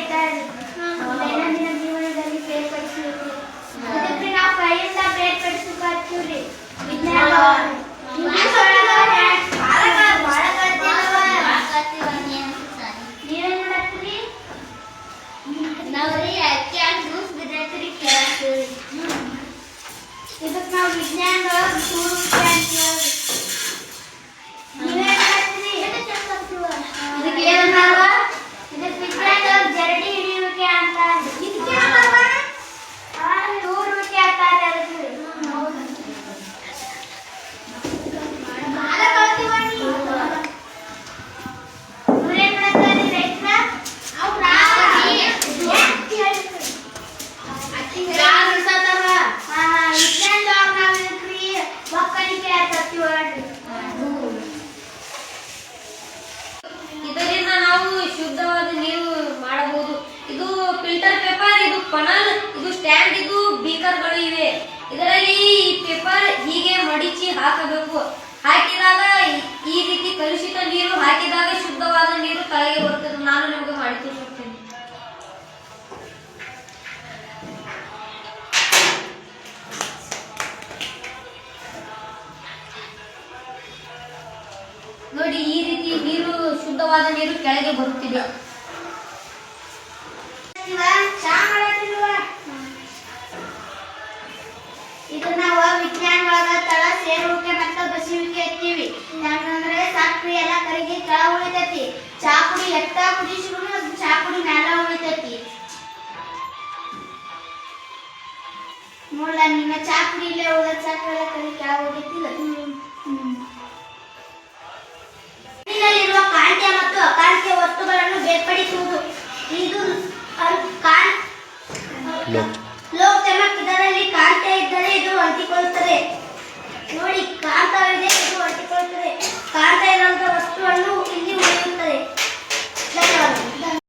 ಇದ್ದಾರೆ ದೈನಂದಿನ ಜೀವನದಲ್ಲಿ ಬೇರ್ಪಡಿಸುವುದು ಅದಕ್ಕೆ ನಾವು ಕೈಯಿಂದ ಬೇರ್ಪಡಿಸಬೇಕಾಗ್ತೀವಿ ವಿಜ್ಞಾನ ನೀವೇನ್ ಮಾಡತ್ತೀರಿ ನಾವ್ರಿ ಅಕ್ಕಿ ಜ್ಯೂಸ್ ಬಿದ್ದೈತ್ರಿ ಕೇಳತ್ತೀವಿ ಇದಕ್ಕೆ ನಾವು ವಿಜ್ಞಾನ ನೀವೇನ್ ಮಾಡತ್ತೀರಿ ಇದಕ್ಕೆ ಏನಂತಾರ ಇದಕ್ಕೆ ವಿಜ್ಞಾನ ಜರಡಿ ಹಿಡಿಯುವಿಕೆ ಅಂತ ತೂರುವಿಕೆ ಅಂತಾರೆ ಅದಕ್ಕೆ ಇದರಿಂದ ನಾವು ಶುದ್ಧವಾದ ನೀರು ಮಾಡಬಹುದು. ಇದು ಫಿಲ್ಟರ್ ಪೇಪರ್, ಇದು ಫನಲ್, ಇದು ಸ್ಟ್ಯಾಂಡ್, ಇದು ಬೀಕರ್ಗಳು ಇವೆ. ಇದರಲ್ಲಿ ಈ ಪೇಪರ್ ಹೀಗೆ ಮಡಿಚಿ ಹಾಕಬೇಕು. ಹಾಕಿದಾಗ ಈ ರೀತಿ ಕಲುಷಿತ ನೀರು ಹಾಕಿದಾಗ ಶುದ್ಧವಾದ ನೀರು ತಳಗೆ ಬರುತ್ತದೆ. ನಾನು ನಿಮಗೆ ಮಾಡಿ ತೋರಿಸುತ್ತೇನೆ. ನೋಡಿ, ಈ ರೀತಿ ನೀರು ಶುದ್ಧವಾದ ನೀರು ಕೆಳಗೆ ಬರುತ್ತಿದೆ. ಇದು ನಾವು ವಿಜ್ಞಾನವಾದ ತಳ ಸೇರುವಿಕೆ ಮತ್ತು ಬಸುವಿಕೆ ಎತ್ತೀವಿ. ಯಾಕಂದ್ರೆ ಸಕ್ರಿ ಎಲ್ಲ ಕರಿಗೆ ತಳ ಉಳಿತೈತಿ. ಚಾಪುಡಿ ಎತ್ತ ಕುದಿಸಿದ್ರು ಚಾಪುಡಿ ಮ್ಯಾಲ ಉಳಿತೈತಿ. ನೋಡ ನಿನ್ನ ಚಾಪುಡಿ ಇಲ್ಲೇ ಉಳಿದ ಸಕ್ರಿ ಎಲ್ಲ ಕರಿ ಕೆಳ ಉಳಿತಿಲ್ಲ. ನೀರಿನಲ್ಲಿರುವ ಕಾಂತೀಯ ಮತ್ತು ಅಕಾಂತೀಯ ವಸ್ತುಗಳನ್ನು ಬೇರ್ಪಡಿಸುವುದು ಇದು